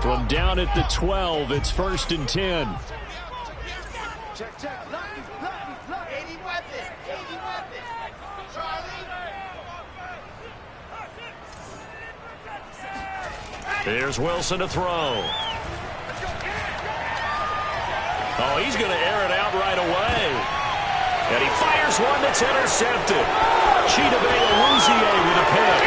From down at the 12, it's 1st and 10. Check, check. Lock, 80 weapon. 80 weapon. Charlie. Here's Wilson to throw. Oh, he's going to air it out right away. And he fires one that's intercepted. Chidobe-Awuzie with a pick.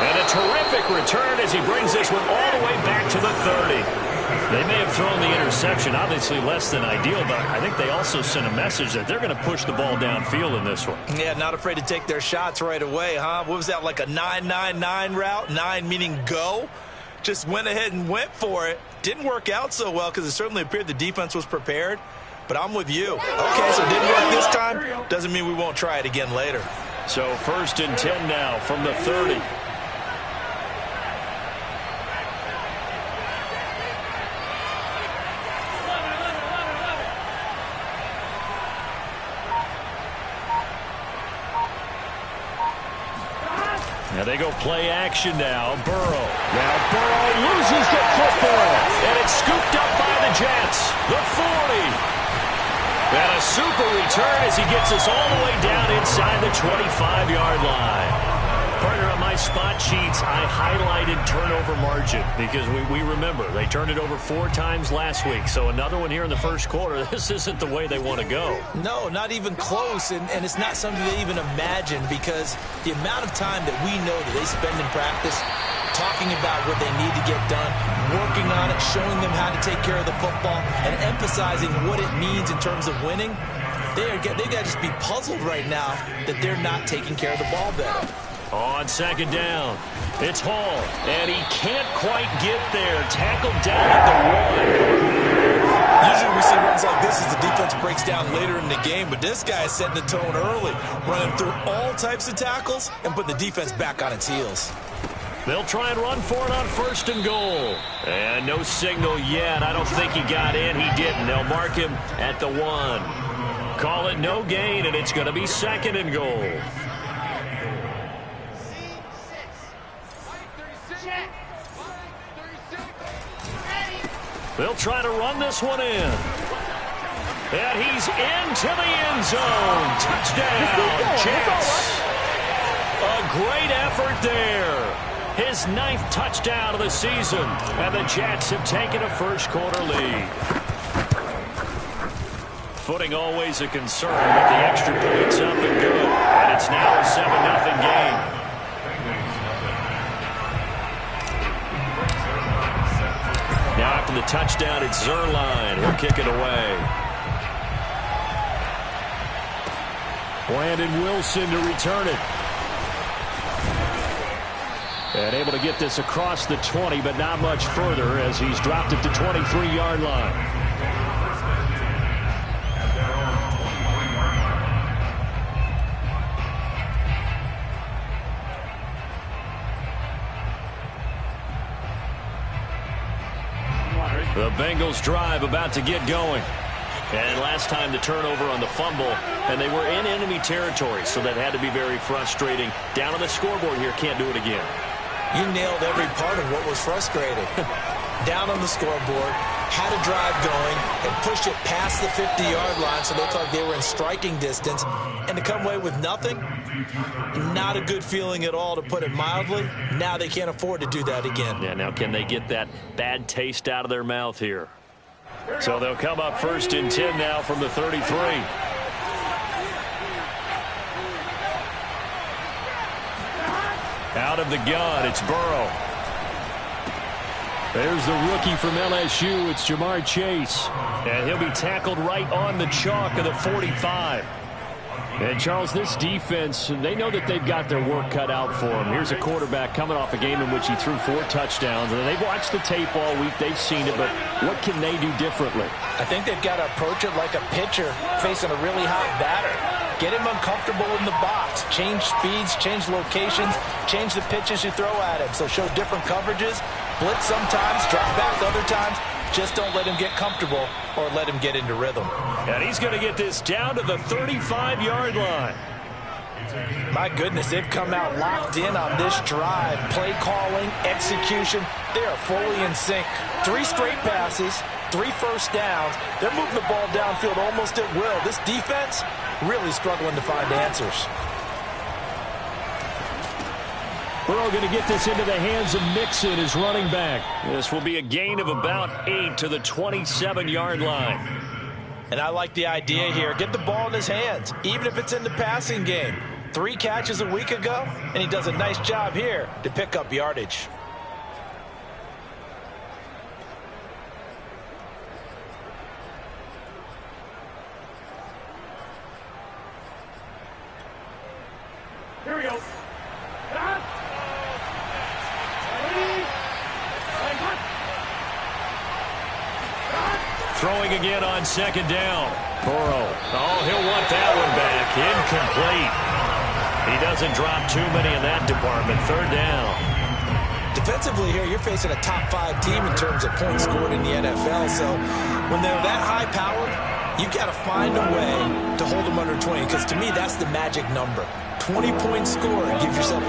And a terrific return as he brings this one all the way back to the 30. They may have thrown the interception, obviously less than ideal, but I think they also sent a message that they're going to push the ball downfield in this one. Yeah, not afraid to take their shots right away, huh? What was that, like a 9-9-9 route? 9 meaning go? Just went ahead and went for it. Didn't work out so well because it certainly appeared the defense was prepared. But I'm with you. Okay, so it didn't work this time. Doesn't mean we won't try it again later. So 1st and 10 now from the 30. Now they go play action now. Burrow. Now Burrow loses the football. And it's scooped up by the Jets. The 40. And a super return as he gets us all the way down inside the 25-yard line. Partner, on my spot sheets, I highlighted turnover margin because we remember they turned it over 4 times last week. So another one here in the first quarter. This isn't the way they want to go. No, not even close. And it's not something they even imagine because the amount of time that we know that they spend in practice talking about what they need to get done, working on it, showing them how to take care of the football, and emphasizing what it means in terms of winning. They've got to just be puzzled right now that they're not taking care of the ball better. On 2nd down, it's Hall, and he can't quite get there. Tackled down at the 1. Usually we see runs like this as the defense breaks down later in the game, but this guy is setting the tone early, running through all types of tackles and putting the defense back on its heels. They'll try and run for it on 1st and goal. And no signal yet. I don't think he got in. He didn't. They'll mark him at the 1. Call it no gain, and it's going to be 2nd and goal. They'll try to run this one in. And he's into the end zone. Touchdown, Jets. A great effort there. His 9th touchdown of the season. And the Jets have taken a first-quarter lead. Footing always a concern, but the extra point's up and good. And it's now a 7-0 game. Now after the touchdown, it's Zerline. He'll kick it away. Brandon Wilson to return it. And able to get this across the 20, but not much further as he's dropped it to 23-yard line. The Bengals drive about to get going. And last time the turnover on the fumble, and they were in enemy territory, so that had to be very frustrating. Down on the scoreboard here, can't do it again. You nailed every part of what was frustrating. Down on the scoreboard, had a drive going, and pushed it past the 50-yard line so they looked like they were in striking distance. And to come away with nothing, not a good feeling at all, to put it mildly. Now they can't afford to do that again. Yeah, now can they get that bad taste out of their mouth here? So they'll come up 1st and 10 now from the 33. Out of the gun, it's Burrow. There's the rookie from LSU. It's Jamar Chase. And he'll be tackled right on the chalk of the 45. And, Charles, this defense, they know that they've got their work cut out for them. Here's a quarterback coming off a game in which he threw 4 touchdowns. And they've watched the tape all week. They've seen it. But what can they do differently? I think they've got to approach it like a pitcher facing a really hot batter. Get him uncomfortable in the box. Change speeds, change locations, change the pitches you throw at him. So show different coverages. Blitz sometimes, drop back other times. Just don't let him get comfortable or let him get into rhythm. And he's going to get this down to the 35-yard line. My goodness, they've come out locked in on this drive. Play calling, execution, they are fully in sync. 3 straight passes, 3 first downs. They're moving the ball downfield almost at will. This defense really struggling to find answers. Burrow going to get this into the hands of Mixon, his running back. This will be a gain of about 8 to the 27-yard line. And I like the idea here. Get the ball in his hands, even if it's in the passing game. 3 catches a week ago, and he does a nice job here to pick up yardage. Here we go. Throwing again on 2nd down. Burrow. Oh, he'll want that one back. Incomplete. He doesn't drop too many in that department. 3rd down. Defensively here, you're facing a top 5 team in terms of points scored in the NFL. So when they're that high-powered, you've got to find a way to hold them under 20. Because to me, that's the magic number. 20-point score and give yourself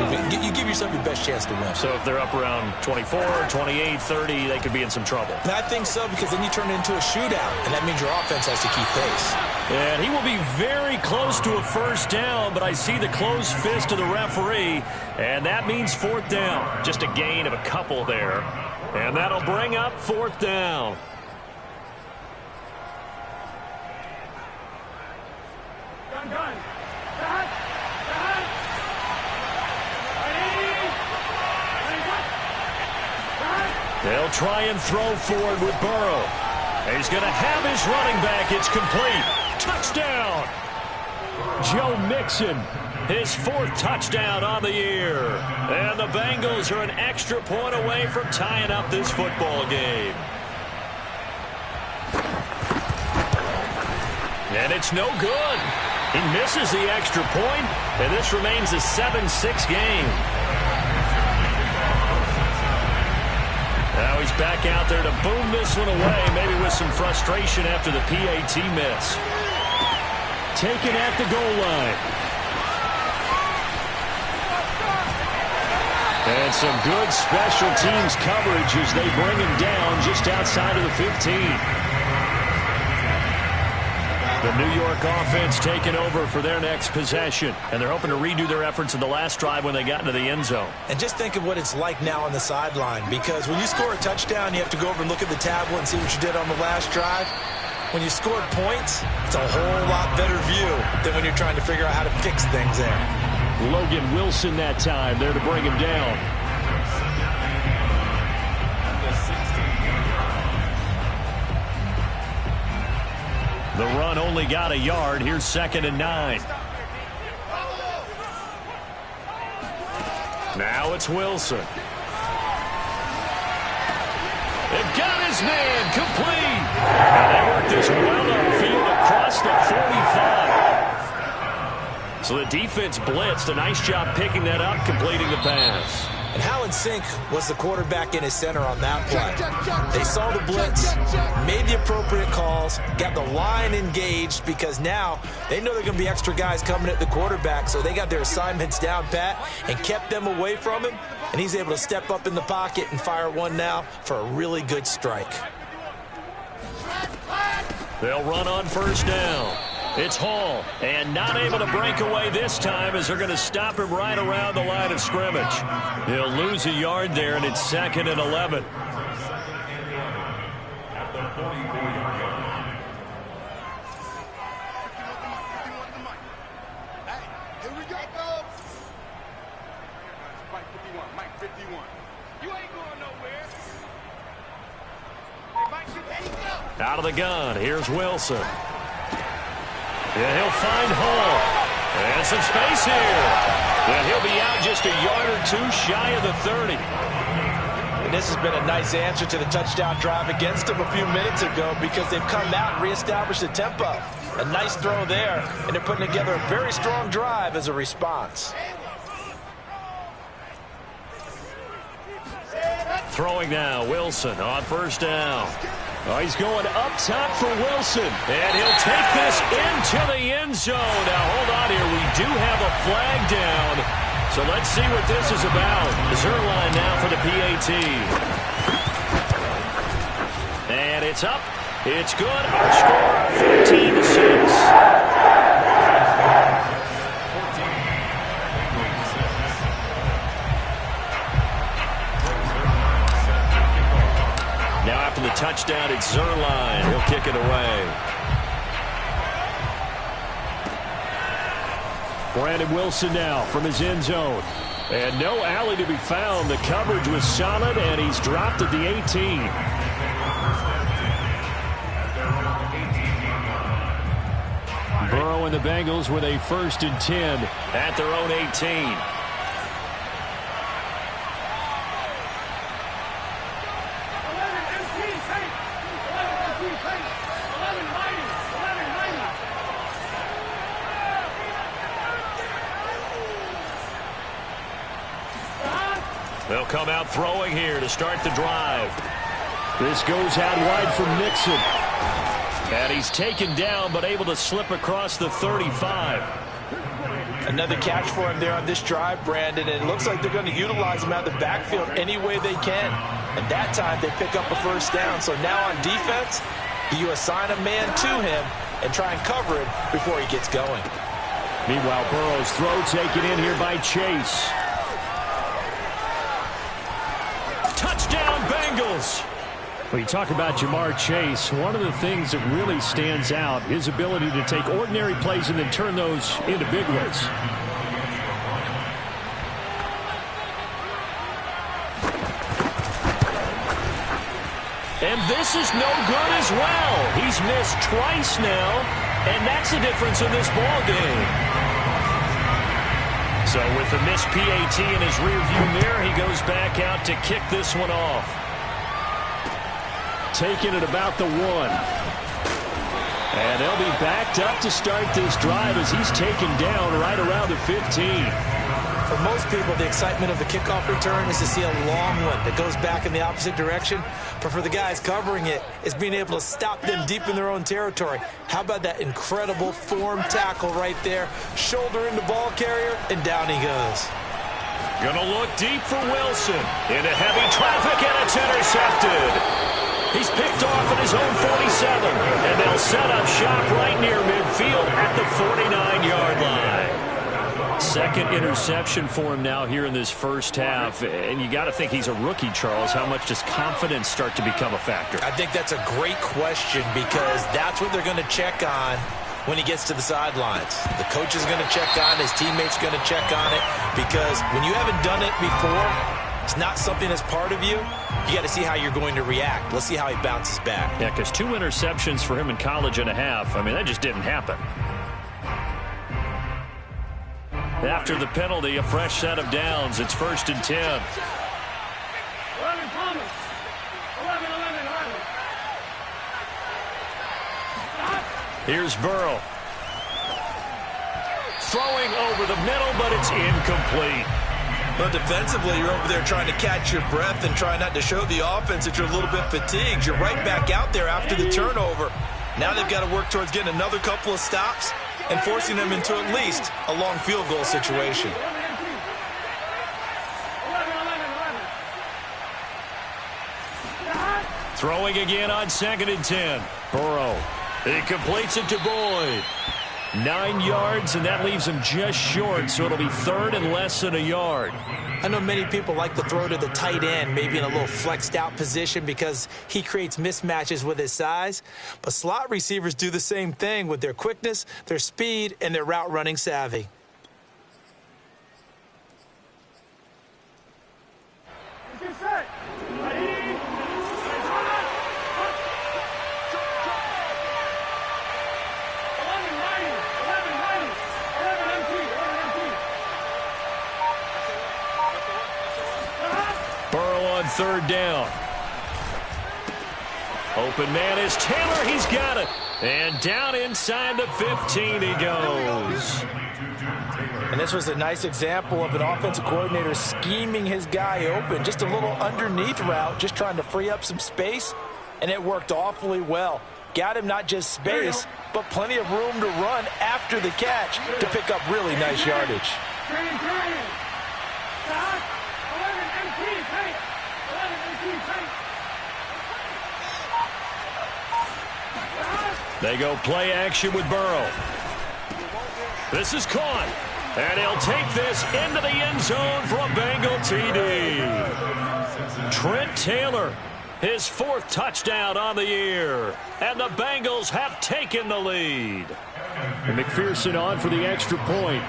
your best chance to win. So if they're up around 24, 28, 30, they could be in some trouble. And I think so, because then you turn it into a shootout, and that means your offense has to keep pace. And he will be very close to a 1st down, but I see the closed fist of the referee, and that means 4th down. Just a gain of a couple there. And that'll bring up 4th down. Done. They'll try and throw forward with Burrow. He's going to have his running back. It's complete. Touchdown. Joe Mixon, his 4th touchdown on the year. And the Bengals are an extra point away from tying up this football game. And it's no good. He misses the extra point, and this remains a 7-6 game. Now he's back out there to boom this one away, maybe with some frustration after the PAT miss. Taken at the goal line. And some good special teams coverage as they bring him down just outside of the 15. The New York offense taking over for their next possession. And they're hoping to redo their efforts in the last drive when they got into the end zone. And just think of what it's like now on the sideline. Because when you score a touchdown, you have to go over and look at the tablet and see what you did on the last drive. When you scored points, it's a whole lot better view than when you're trying to figure out how to fix things there. Logan Wilson that time there to bring him down. The run only got a yard. Here's 2nd and 9. Now it's Wilson. They've got his man complete. And they work this well upfield across the 45. So the defense blitzed. A nice job picking that up, completing the pass. And how in sync was the quarterback in his center on that play? They saw the blitz, made the appropriate calls, got the line engaged, because now they know there are going to be extra guys coming at the quarterback, so they got their assignments down pat and kept them away from him, and he's able to step up in the pocket and fire one now for a really good strike. They'll run on 1st down. It's Hall, and not able to break away this time as they're going to stop him right around the line of scrimmage. He'll lose a yard there, and it's 2nd and 11. Out of the gun, here's Wilson. Yeah, he'll find Hall. And some space here. And he'll be out just a yard or 2 shy of the 30. And this has been a nice answer to the touchdown drive against them a few minutes ago, because they've come out and reestablished the tempo. A nice throw there, and they're putting together a very strong drive as a response. Throwing now, Wilson on 1st down. Oh, he's going up top for Wilson. And he'll take this into the end zone. Now, hold on here. We do have a flag down. So let's see what this is about. Zerline now for the PAT. And it's up. It's good. Our score, 14-6. Now after the touchdown, it's Zerline. He'll kick it away. Brandon Wilson now from his end zone. And no alley to be found. The coverage was solid, and he's dropped at the 18. Burrow and the Bengals with a 1st and 10 at their own 18. They'll come out throwing here to start the drive. This goes out wide from Nixon. And he's taken down but able to slip across the 35. Another catch for him there on this drive, Brandon, and it looks like they're going to utilize him out of the backfield any way they can. And that time they pick up a 1st down. So now on defense, you assign a man to him and try and cover him before he gets going. Meanwhile, Burrow's throw taken in here by Chase. Touchdown, Bengals! When you talk about Jamar Chase, one of the things that really stands out, his ability to take ordinary plays and then turn those into big ones. And this is no good as well. He's missed twice now, and that's the difference in this ball game. So with the missed PAT in his rearview mirror, he goes back out to kick this one off. Taking it about the 1. And they'll be backed up to start this drive as he's taken down right around the 15. For most people, the excitement of the kickoff return is to see a long one that goes back in the opposite direction. But for the guys covering it, it's being able to stop them deep in their own territory. How about that incredible form tackle right there? Shoulder into ball carrier, and down he goes. Gonna look deep for Wilson. Into heavy traffic, and it's intercepted. He's picked off at his own 47, and they'll set up shop right near midfield at the 49-yard line. 2nd interception for him now here in this 1st half, and you got to think he's a rookie, Charles. How much does confidence start to become a factor? I think that's a great question because that's what they're going to check on when he gets to the sidelines. The coach is going to check on it, his teammates are going to check on it, because when you haven't done it before, it's not something that's part of you. You got to see how you're going to react. Let's see how he bounces back. Yeah, because 2 interceptions for him in college and a half. I mean, that just didn't happen. After the penalty, a fresh set of downs. It's 1st and 10. 11 Thomas. 11. Here's Burrow. Throwing over the middle, but it's incomplete. But defensively, you're over there trying to catch your breath and try not to show the offense that you're a little bit fatigued. You're right back out there after the turnover. Now they've got to work towards getting another couple of stops and forcing them into at least a long field goal situation. Throwing again on 2nd and 10. Burrow. He completes it to Boyd. 9 yards, and that leaves him just short, so it'll be 3rd and less than a yard. I know many people like to throw to the tight end, maybe in a little flexed out position because he creates mismatches with his size. But slot receivers do the same thing with their quickness, their speed, and their route running savvy. Get set. Ready. 3rd down. Open man is Taylor. He's got it. And down inside the 15 he goes. And this was a nice example of an offensive coordinator scheming his guy open. Just a little underneath route, just trying to free up some space. and it worked awfully well. Got him not just space, but plenty of room to run after the catch to pick up really nice yardage. They go play action with Burrow. This is caught. And he'll take this into the end zone for a Bengal TD. Trent Taylor, his 4th touchdown on the year. And the Bengals have taken the lead. And McPherson on for the extra point.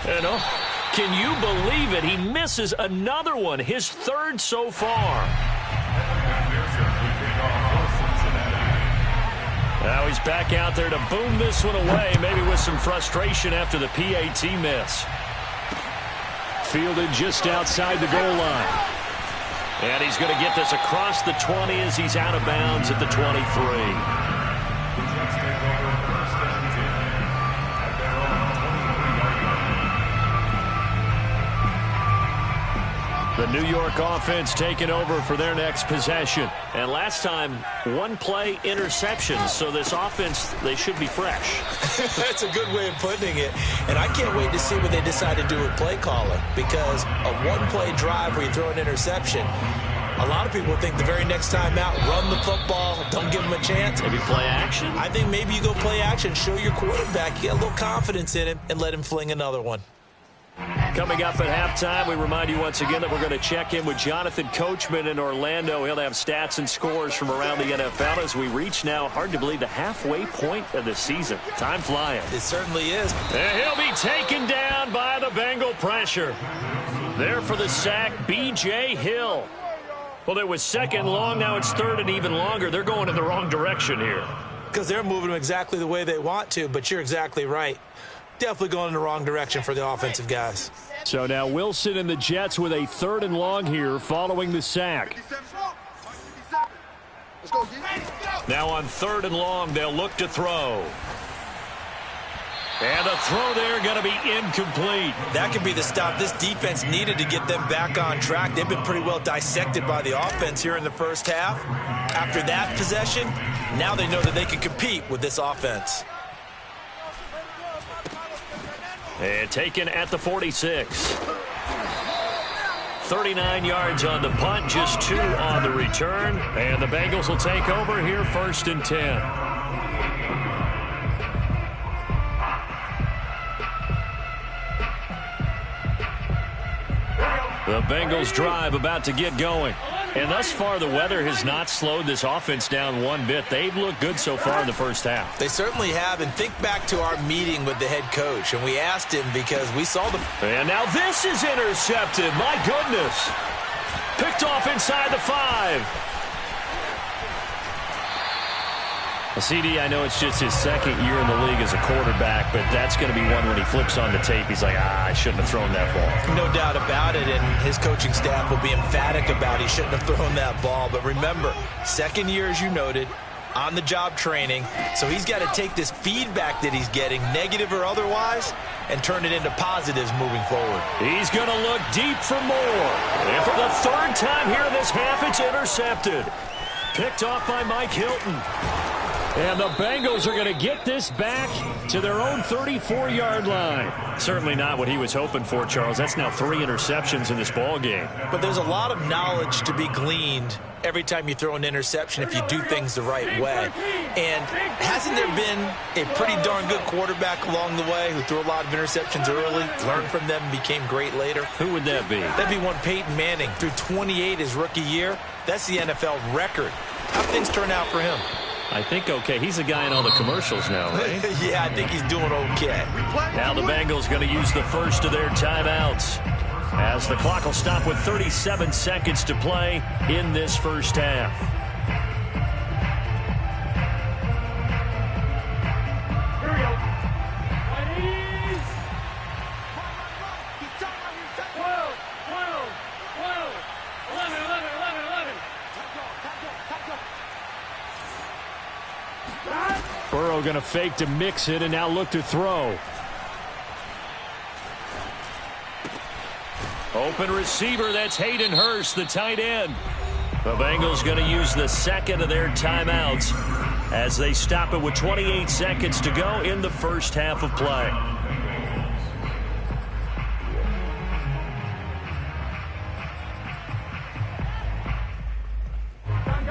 And can you believe it? He misses another one, his 3rd so far. Now he's back out there to boom this one away, maybe with some frustration after the PAT miss. Fielded just outside the goal line. And he's going to get this across the 20 as he's out of bounds at the 23. The New York offense taking over for their next possession. And last time, 1-play interceptions. So this offense, they should be fresh. That's a good way of putting it. And I can't wait to see what they decide to do with play calling. Because a 1-play drive where you throw an interception, a lot of people think the very next time out, run the football, don't give them a chance. Maybe play action? I think maybe you go play action, show your quarterback, get a little confidence in him, and let him fling another one. Coming up at halftime, we remind you once again that we're going to check in with Jonathan Coachman in Orlando. He'll have stats and scores from around the NFL as we reach now, hard to believe, the halfway point of the season. Time flying. It certainly is. And he'll be taken down by the Bengal pressure. There for the sack, B.J. Hill. Well, it was 2nd long, now it's 3rd and even longer. They're going in the wrong direction here. Because they're moving them exactly the way they want to, but you're exactly right. Definitely going in the wrong direction for the offensive guys. So now Wilson and the Jets with a 3rd and long here following the sack. Now on 3rd and long, they'll look to throw. And the throw there going to be incomplete. That could be the stop this defense needed to get them back on track. They've been pretty well dissected by the offense here in the first half. After that possession, now they know that they can compete with this offense. And taken at the 46. 39 yards on the punt, just 2 on the return. And the Bengals will take over here 1st and 10. The Bengals drive about to get going. And thus far, the weather has not slowed this offense down one bit. They've looked good so far in the first half. They certainly have. And think back to our meeting with the head coach. And we asked him because we saw the... And now this is intercepted. My goodness. Picked off inside the 5. CD, I know it's just his 2nd year in the league as a quarterback, but that's going to be one when he flips on the tape. He's like, I shouldn't have thrown that ball. No doubt about it, and his coaching staff will be emphatic about he shouldn't have thrown that ball. But remember, 2nd year, as you noted, on-the-job training, so he's got to take this feedback that he's getting, negative or otherwise, and turn it into positives moving forward. He's going to look deep for more. And for the 3rd time here in this half, it's intercepted. Picked off by Mike Hilton. And the Bengals are going to get this back to their own 34-yard line. Certainly not what he was hoping for, Charles. That's now 3 interceptions in this ball game. But there's a lot of knowledge to be gleaned every time you throw an interception if you do things the right way. And hasn't there been a pretty darn good quarterback along the way who threw a lot of interceptions early, learned from them, and became great later? Who would that be? That'd be one Peyton Manning. Threw 28 his rookie year. That's the NFL record. How'd things turn out for him? I think okay. He's a guy in all the commercials now, right? Yeah, I think he's doing okay. Now the Bengals going to use the first of their timeouts as the clock will stop with 37 seconds to play in this first half. Burrow going to fake to mix it and now look to throw. Open receiver, that's Hayden Hurst, the tight end. The Bengals going to use the second of their timeouts as they stop it with 28 seconds to go in the first half of play.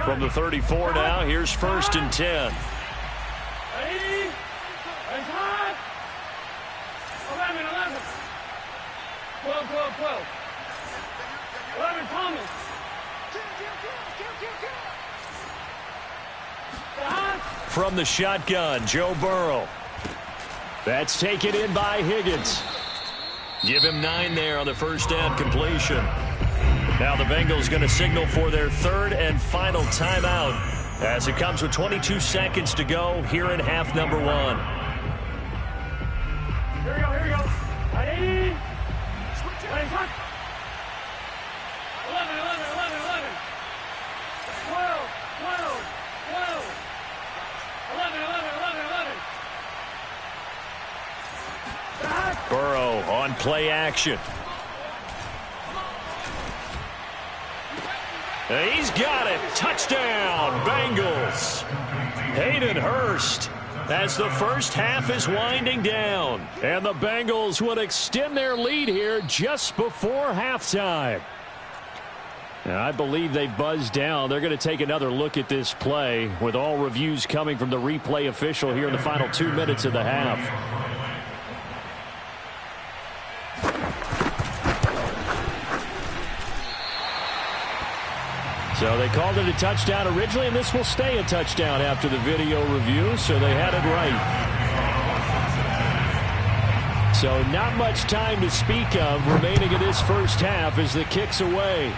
From the 34 now, here's 1st and 10. Ready? Raise high. 11, 11. 12, 12, 12. 11, Thomas. From the shotgun, Joe Burrow. That's taken in by Higgins. Give him 9 there on the first down completion. Now the Bengals going to signal for their 3rd and final timeout as it comes with 22 seconds to go here in half number 1. Here we go, here we go. Ready? Ready, touch. 11, 11, 11, 11. 12, 12, 12. 11, 11, 11, 11. Burrow on play action. He's got it. Touchdown, Bengals. Hayden Hurst as the first half is winding down. And the Bengals would extend their lead here just before halftime. And I believe they buzzed down. They're going to take another look at this play with all reviews coming from the replay official here in the final 2 minutes of the half. So they called it a touchdown originally, and this will stay a touchdown after the video review, so they had it right. So not much time to speak of remaining in this first half as the kick's away.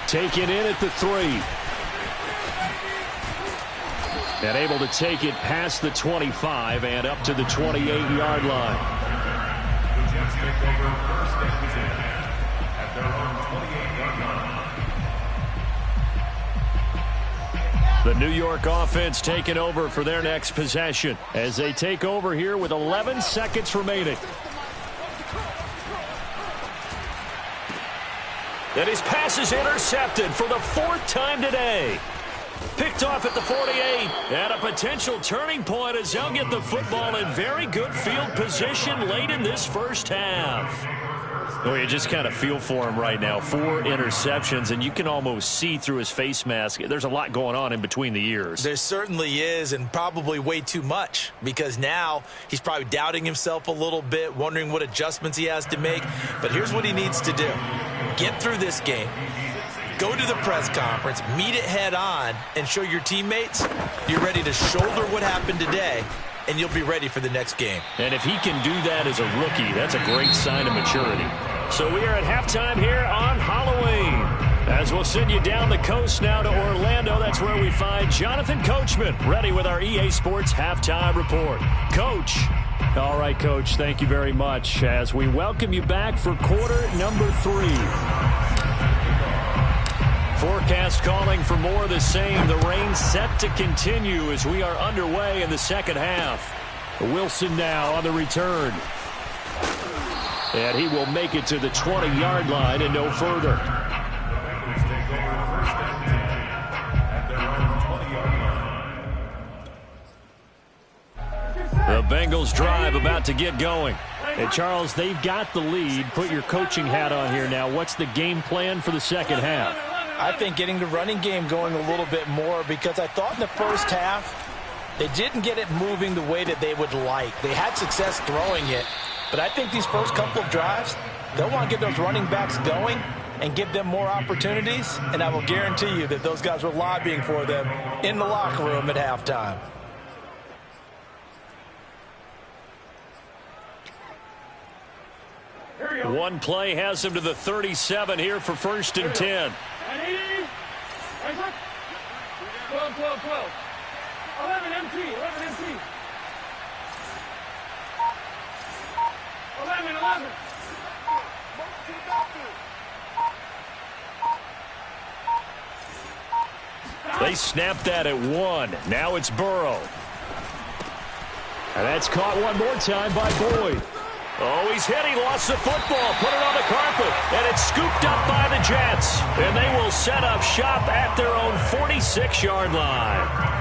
Taken in at the 3. And able to take it past the 25 and up to the 28-yard line. The Jets take over 1st and 10 at their own 28-yard line. The New York offense taking over for their next possession as they take over here with 11 seconds remaining. And his pass is intercepted for the 4th time today. Picked off at the 48, and a potential turning point as they'll get the football in very good field position late in this first half. Well, you just kind of feel for him right now. 4 interceptions, and you can almost see through his face mask. There's a lot going on in between the ears. There certainly is, and probably way too much, because now he's probably doubting himself a little bit, wondering what adjustments he has to make. But here's what he needs to do. Get through this game. Go to the press conference, meet it head on, and show your teammates you're ready to shoulder what happened today, and you'll be ready for the next game. And if he can do that as a rookie, that's a great sign of maturity. So we are at halftime here on Halloween. As we'll send you down the coast now to Orlando, that's where we find Jonathan Coachman ready with our EA Sports Halftime Report. Coach. All right, Coach, thank you very much as we welcome you back for quarter number 3. Forecast calling for more of the same. The rain set to continue as we are underway in the second half. Wilson now on the return. And he will make it to the 20-yard line and no further. The Bengals drive about to get going. And Charles, they've got the lead. Put your coaching hat on here now. What's the game plan for the second half? I think getting the running game going a little bit more, because I thought in the first half they didn't get it moving the way that they would like. They had success throwing it, but I think these first couple of drives, they'll want to get those running backs going and give them more opportunities, and I will guarantee you that those guys were lobbying for them in the locker room at halftime. One play has him to the 37 here for 1st and 10. 12, 12, 12. 11 MT, 11 MT. 11, 11. They snapped that at 1. Now it's Burrow. And that's caught one more time by Boyd. Oh, he's hit. He lost the football. Put it on the carpet. And it's scooped up by the Jets. And they will set up shop at their own 46-yard line.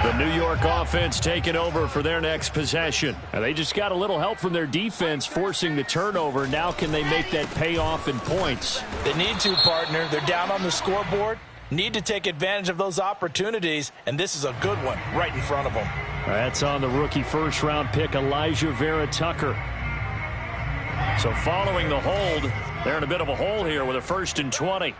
The New York offense taking over for their next possession. And they just got a little help from their defense forcing the turnover. Now can they make that pay off in points? They need to, partner. They're down on the scoreboard. Need to take advantage of those opportunities. And this is a good one right in front of them. That's on the rookie first-round pick, Elijah Vera Tucker. So following the hold, they're in a bit of a hole here with a 1st and 20.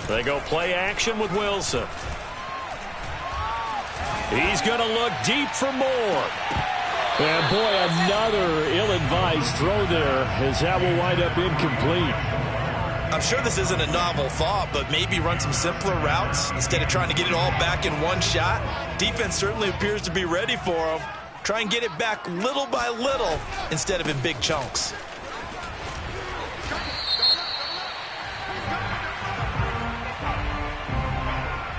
They go play action with Wilson. He's going to look deep for more. And boy, another ill-advised throw there as that will wind up incomplete. I'm sure this isn't a novel thought, but maybe run some simpler routes instead of trying to get it all back in one shot. Defense certainly appears to be ready for him. Try and get it back little by little instead of in big chunks.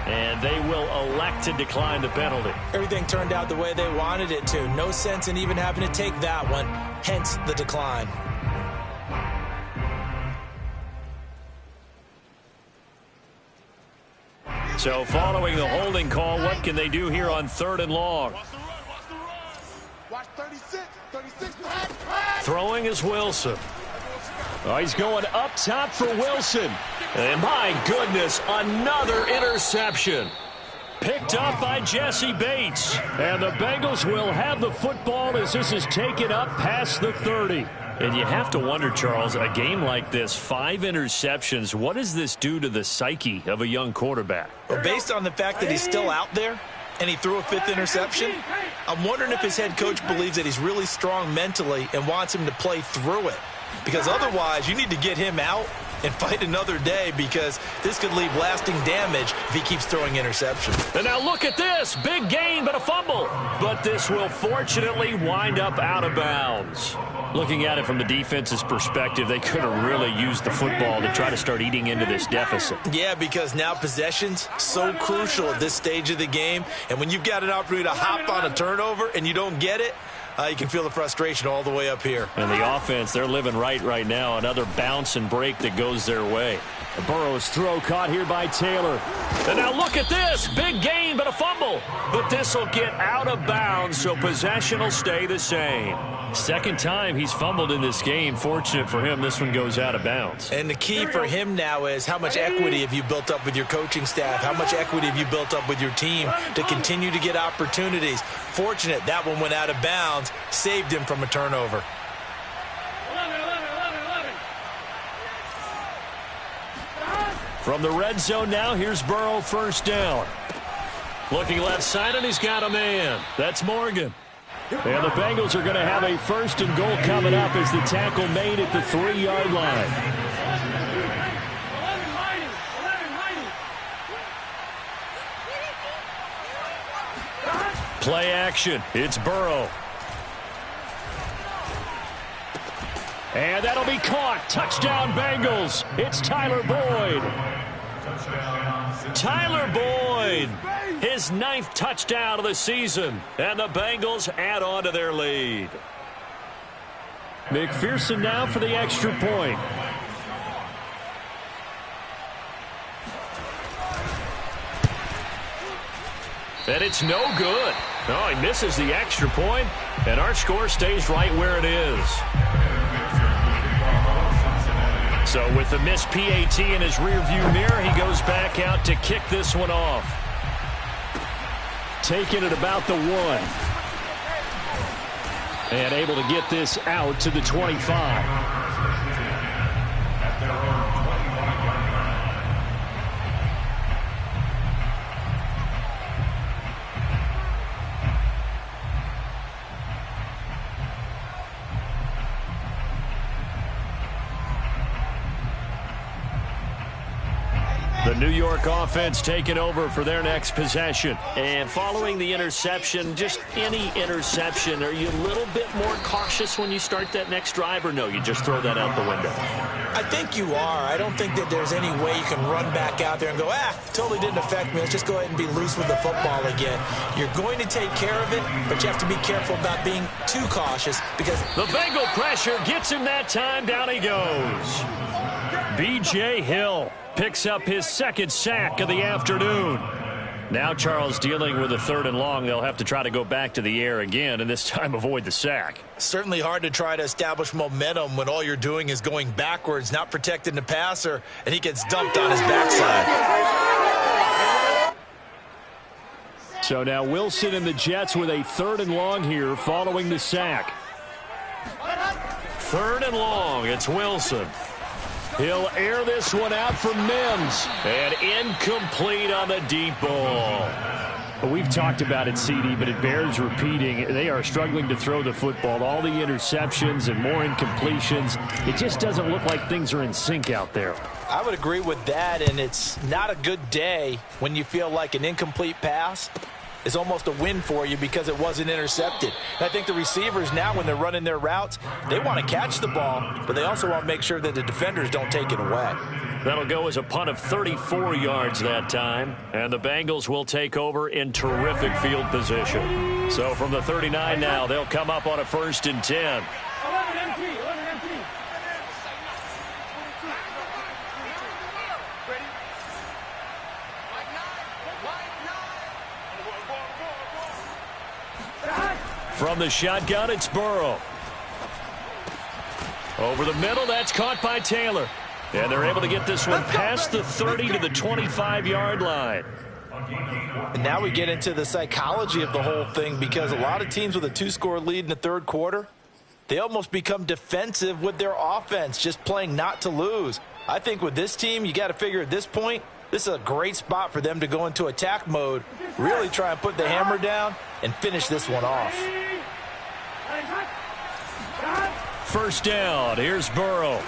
And they will elect to decline the penalty. Everything turned out the way they wanted it to. No sense in even having to take that one, hence the decline. So following the holding call, what can they do here on 3rd and long? Watch 36. Throwing is Wilson. Oh, he's going up top for Wilson. And my goodness, another interception. Picked up by Jesse Bates. And the Bengals will have the football as this is taken up past the 30. And you have to wonder, Charles, a game like this, 5 interceptions, what does this do to the psyche of a young quarterback? Well, based on the fact that he's still out there and he threw a 5th interception, I'm wondering if his head coach believes that he's really strong mentally and wants him to play through it. Because otherwise, you need to get him out and fight another day, because this could leave lasting damage if he keeps throwing interceptions. And now look at this. Big gain, but a fumble. But this will fortunately wind up out of bounds. Looking at it from the defense's perspective, they could have really used the football to try to start eating into this deficit. Yeah, because now possession's so crucial at this stage of the game. And when you've got an opportunity to hop on a turnover and you don't get it, you can feel the frustration all the way up here. And the offense, they're living right now. Another bounce and break that goes their way. Burrow's throw caught here by Taylor. And now look at this. Big gain, but a fumble. But this will get out of bounds, so possession will stay the same. Second time he's fumbled in this game. Fortunate for him, this one goes out of bounds. And the key for him now is how much equity have you built up with your coaching staff? How much equity have you built up with your team to continue to get opportunities? Fortunate that one went out of bounds, saved him from a turnover. From the red zone now, here's Burrow, first down. Looking left side, and he's got a man. That's Morgan. And the Bengals are going to have a 1st and goal coming up as the tackle made at the 3-yard line. Play action. It's Burrow. And that'll be caught. Touchdown, Bengals. It's Tyler Boyd. Tyler Boyd, his 9th touchdown of the season. And the Bengals add on to their lead. McPherson now for the extra point. And it's no good. Oh, he misses the extra point, and our score stays right where it is. So with the missed PAT in his rearview mirror, he goes back out to kick this one off. Taking it about the 1. And able to get this out to the 25. The New York offense taking over for their next possession. And following the interception, just any interception, are you a little bit more cautious when you start that next drive, or no, you just throw that out the window? I think you are. I don't think that there's any way you can run back out there and go, totally didn't affect me. Let's just go ahead and be loose with the football again. You're going to take care of it, but you have to be careful about being too cautious because the Bengal pressure gets him that time. Down he goes. B.J. Hill picks up his second sack of the afternoon. Now Charles dealing with a 3rd and long. They'll have to try to go back to the air again, and this time avoid the sack. Certainly hard to try to establish momentum when all you're doing is going backwards, not protecting the passer, and he gets dumped on his backside. So now Wilson and the Jets with a 3rd and long here following the sack. 3rd and long. It's Wilson. He'll air this one out for Mims. And incomplete on the deep ball. We've talked about it, CD, but it bears repeating. They are struggling to throw the football. All the interceptions and more incompletions. It just doesn't look like things are in sync out there. I would agree with that, and it's not a good day when you feel like an incomplete pass is almost a win for you because it wasn't intercepted. And I think the receivers now, when they're running their routes, they want to catch the ball, but they also want to make sure that the defenders don't take it away. That'll go as a punt of 34 yards that time, and the Bengals will take over in terrific field position. So from the 39 now, they'll come up on a 1st and 10. 11 empty, 11 empty. From the shotgun, it's Burrow. Over the middle, that's caught by Taylor. And they're able to get this one past the 30 to the 25-yard line. And now we get into the psychology of the whole thing because a lot of teams with a 2-score lead in the 3rd quarter, they almost become defensive with their offense, just playing not to lose. I think with this team, you got to figure at this point, this is a great spot for them to go into attack mode, really try and put the hammer down and finish this one off. 1st down. Here's Burrow.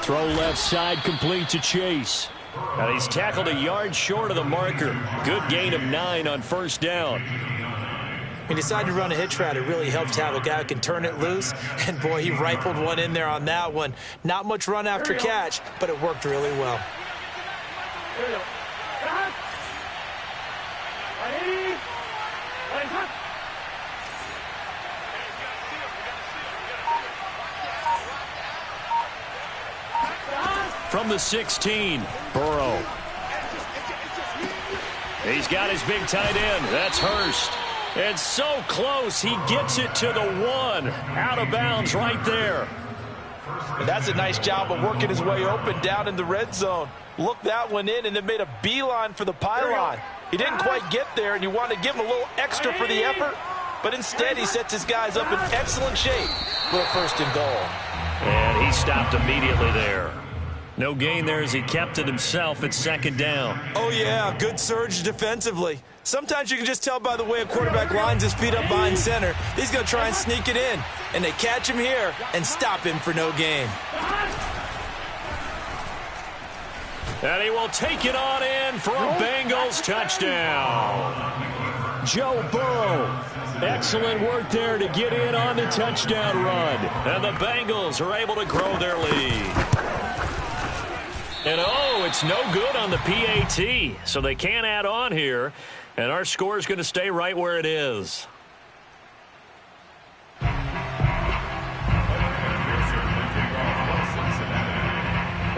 Throw left side complete to Chase. And he's tackled a yard short of the marker. Good gain of 9 on 1st down. He decided to run a hitch route. It really helps to have a guy who can turn it loose. And, boy, he rifled one in there on that one. Not much run after catch, but it worked really well. From the 16, Burrow. He's got his big tight end. That's Hurst. And so close, he gets it to the 1. Out of bounds right there. And that's a nice job of working his way open down in the red zone. Looked that one in and then made a beeline for the pylon. He didn't quite get there, and you want to give him a little extra for the effort. But instead, he sets his guys up in excellent shape for a 1st and goal. And he stopped immediately there. No gain there as he kept it himself at 2nd down. Oh, yeah, good surge defensively. Sometimes you can just tell by the way a quarterback lines his feet up behind center. He's going to try and sneak it in. And they catch him here and stop him for no gain. And he will take it on in for a Bengals touchdown. Joe Burrow. Excellent work there to get in on the touchdown run. And the Bengals are able to grow their lead. And, it's no good on the PAT, so they can't add on here. And our score is going to stay right where it is.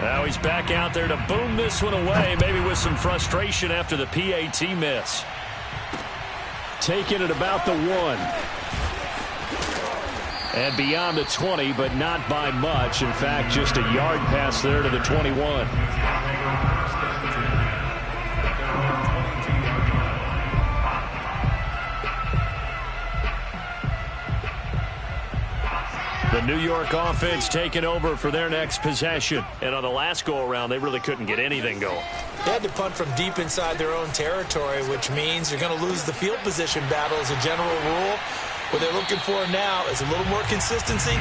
Now he's back out there to boom this one away, maybe with some frustration after the PAT miss. Taking it about the 1. And beyond the 20, but not by much. In fact, just a yard pass there to the 21. The New York offense taking over for their next possession. And on the last go-around, they really couldn't get anything going. They had to punt from deep inside their own territory, which means you're going to lose the field position battle as a general rule. What they're looking for now is a little more consistency,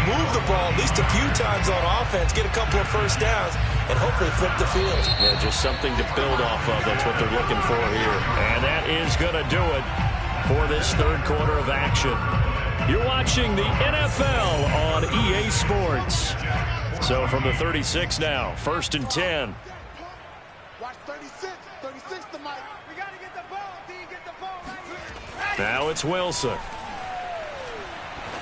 move the ball at least a few times on offense, get a couple of 1st downs, and hopefully flip the field. Yeah, just something to build off of. That's what they're looking for here. And that is going to do it for this 3rd quarter of action. You're watching the NFL on EA Sports. So from the 36 now, 1st and 10. Watch 36. 36 to Mike. We got to get the ball. D, get the ball right here. Now it's Wilson.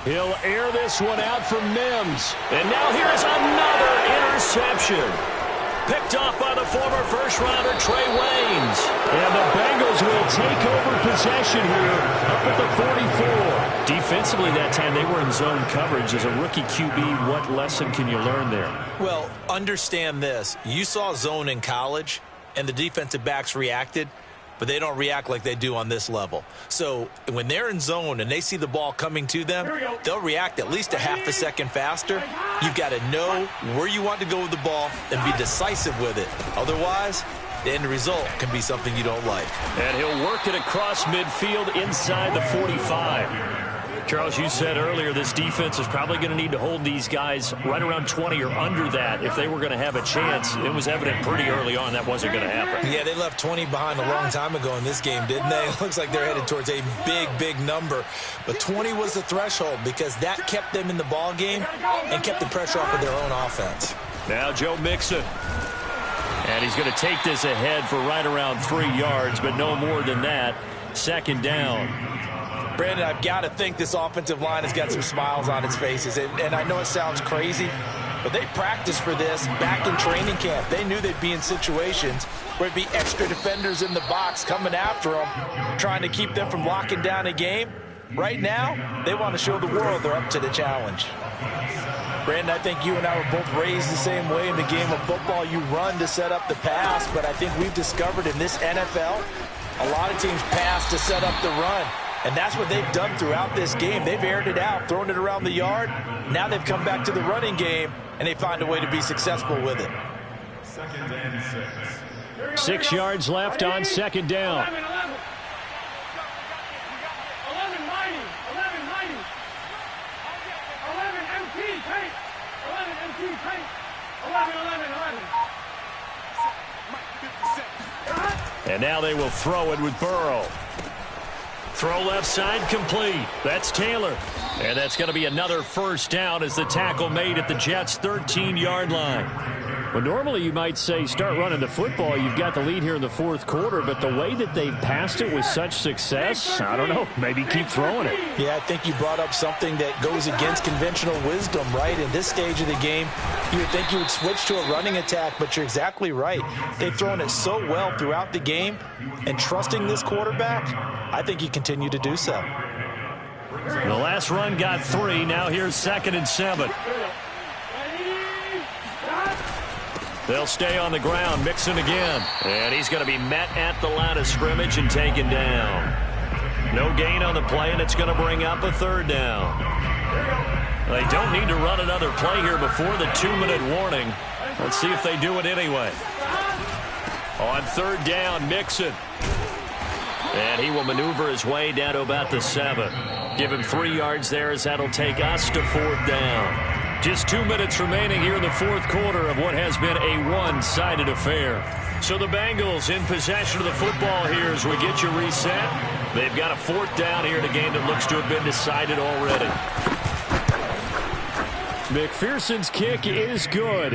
He'll air this one out for Mims. And now here's another interception. Picked off by the former first-rounder Trey Waynes. And the Bengals will take over possession here up at the 44. Defensively that time, they were in zone coverage. As a rookie QB, what lesson can you learn there? Well, understand this. You saw zone in college, and the defensive backs reacted, but they don't react like they do on this level. So when they're in zone and they see the ball coming to them, they'll react at least a half a second faster. You've got to know where you want to go with the ball and be decisive with it. Otherwise, the end result can be something you don't like. And he'll work it across midfield inside the 45. Charles, you said earlier this defense is probably going to need to hold these guys right around 20 or under that if they were going to have a chance. It was evident pretty early on that wasn't going to happen. Yeah, they left 20 behind a long time ago in this game, didn't they? It looks like they're headed towards a big, big number. But 20 was the threshold because that kept them in the ball game and kept the pressure off of their own offense. Now Joe Mixon. And he's going to take this ahead for right around 3 yards, but no more than that. 2nd down. Brandon, I've got to think this offensive line has got some smiles on its faces. And I know it sounds crazy, but they practiced for this back in training camp. They knew they'd be in situations where it'd be extra defenders in the box coming after them, trying to keep them from locking down a game. Right now, they want to show the world they're up to the challenge. Brandon, I think you and I were both raised the same way in the game of football. You run to set up the pass, but I think we've discovered in this NFL, a lot of teams pass to set up the run. And that's what they've done throughout this game. They've aired it out, thrown it around the yard. Now they've come back to the running game, and they find a way to be successful with it. 2nd and 6. 6 yards left on 2nd down. 11, 11. 11, mighty. 11, mighty. 11, MT, paint. 11, MT, paint. 11, 11, 11. And now they will throw it with Burrow. Throw left side complete. That's Taylor. And that's going to be another 1st down as the tackle made at the Jets' 13-yard line. Well, normally you might say start running the football. You've got the lead here in the 4th quarter, but the way that they've passed it with such success, I don't know, maybe keep throwing it. Yeah, I think you brought up something that goes against conventional wisdom, right? In this stage of the game, you would think you would switch to a running attack, but you're exactly right. They've thrown it so well throughout the game, and trusting this quarterback, I think you continue to do so. The last run got 3. Now here's 2nd and 7. They'll stay on the ground. Mixon again. And he's going to be met at the line of scrimmage and taken down. No gain on the play, and it's going to bring up a 3rd down. They don't need to run another play here before the 2-minute warning. Let's see if they do it anyway. On 3rd down, Mixon. And he will maneuver his way down to about the 7. Give him 3 yards there as that'll take us to 4th down. Just 2 minutes remaining here in the 4th quarter of what has been a one-sided affair. So the Bengals in possession of the football here as we get you reset. They've got a 4th down here in a game that looks to have been decided already. McPherson's kick is good.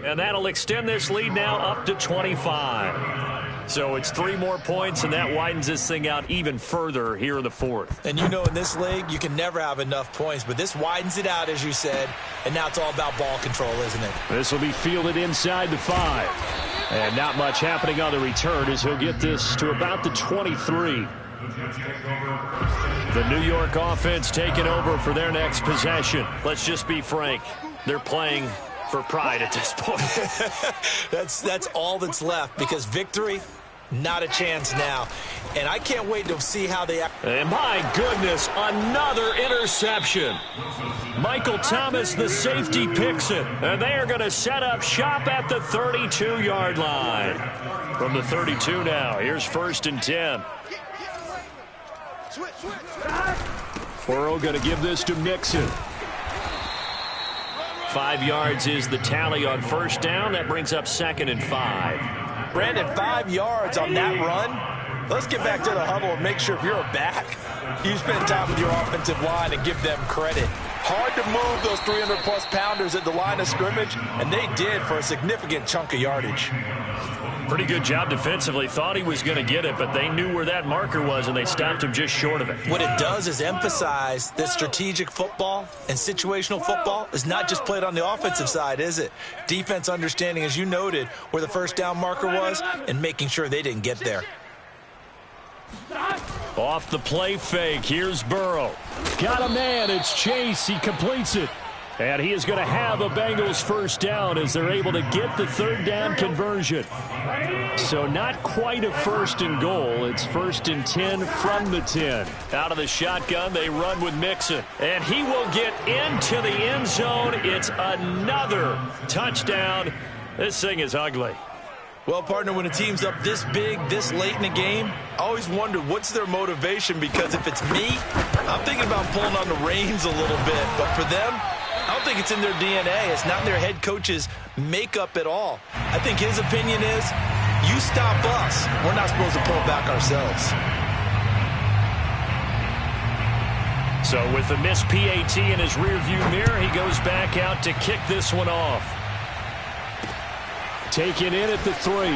And that'll extend this lead now up to 25. So it's 3 more points, and that widens this thing out even further here in the 4th. And you know in this league, you can never have enough points, but this widens it out, as you said, and now it's all about ball control, isn't it? This will be fielded inside the 5. And not much happening on the return as he'll get this to about the 23. The New York offense taking over for their next possession. Let's just be frank. They're playing for pride at this point. That's all that's left, because victory, not a chance now. And I can't wait to see how they... And my goodness, another interception. Michael Thomas, the safety, picks it. And they are going to set up shop at the 32-yard line. From the 32 now, here's 1st and 10. Burrow going to give this to Mixon. 5 yards is the tally on 1st down. That brings up 2nd and 5. Brandon, 5 yards on that run. Let's get back to the huddle and make sure if you're a back, you spend time with your offensive line and give them credit. Hard to move those 300-plus pounders at the line of scrimmage, and they did for a significant chunk of yardage. Pretty good job defensively. Thought he was going to get it, but they knew where that marker was, and they stopped him just short of it. What it does is emphasize that strategic football and situational football is not just played on the offensive side, is it? Defense understanding, as you noted, where the first down marker was and making sure they didn't get there. Off the play fake, here's Burrow. Got a man, it's Chase, he completes it. And he is going to have a Bengals first down as they're able to get the third down conversion. So not quite a first and goal. It's first and 10 from the 10. Out of the shotgun, they run with Mixon. And he will get into the end zone. It's another touchdown. This thing is ugly. Well, partner, when a team's up this big, this late in the game, I always wonder what's their motivation, because if it's me, I'm thinking about pulling on the reins a little bit. But for them, I don't think it's in their DNA. It's not in their head coach's makeup at all. I think his opinion is, you stop us, we're not supposed to pull back ourselves. So with the missed PAT in his rearview mirror, he goes back out to kick this one off. Taken in at the 3.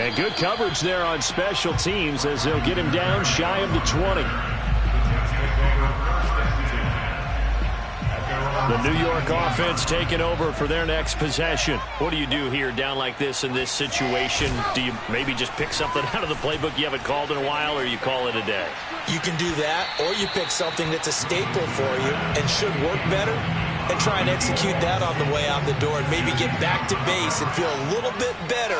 And good coverage there on special teams as they'll get him down shy of the 20. The New York offense taking over for their next possession. What do you do here down like this in this situation? Do you maybe just pick something out of the playbook you haven't called in a while, or you call it a day? You can do that, or you pick something that's a staple for you and should work better and try and execute that on the way out the door and maybe get back to base and feel a little bit better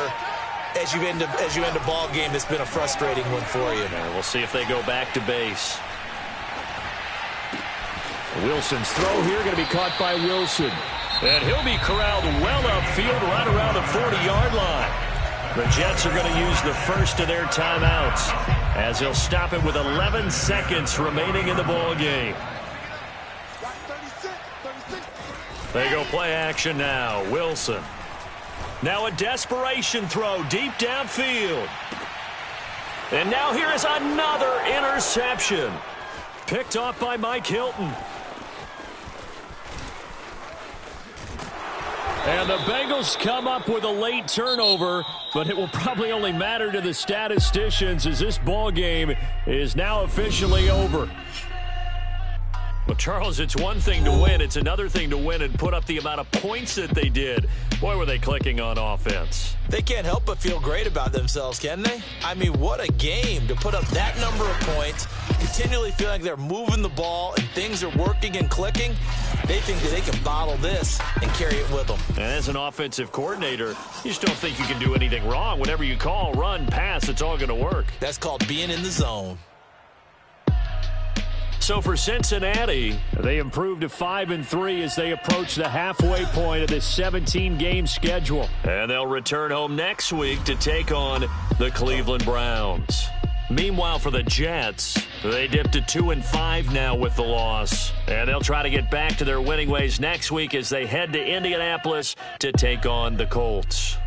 as you end a ball game that's been a frustrating one for you. Yeah, we'll see if they go back to base. Wilson's throw here going to be caught by Wilson. And he'll be corralled well upfield right around the 40-yard line. The Jets are going to use the first of their timeouts as they'll stop it with 11 seconds remaining in the ball game. They go play action now. Wilson. Now a desperation throw deep downfield. And now here is another interception. Picked off by Mike Hilton. And the Bengals come up with a late turnover, but it will probably only matter to the statisticians as this ball game is now officially over. Well, Charles, it's one thing to win. It's another thing to win and put up the amount of points that they did. Boy, were they clicking on offense. They can't help but feel great about themselves, can they? I mean, what a game to put up that number of points, continually feel like they're moving the ball and things are working and clicking. They think that they can bottle this and carry it with them. And as an offensive coordinator, you just don't think you can do anything wrong. Whatever you call, run, pass, it's all going to work. That's called being in the zone. So for Cincinnati, they improved to 5-3 as they approach the halfway point of this 17-game schedule. And they'll return home next week to take on the Cleveland Browns. Meanwhile, for the Jets, they dipped to 2-5 now with the loss. And they'll try to get back to their winning ways next week as they head to Indianapolis to take on the Colts.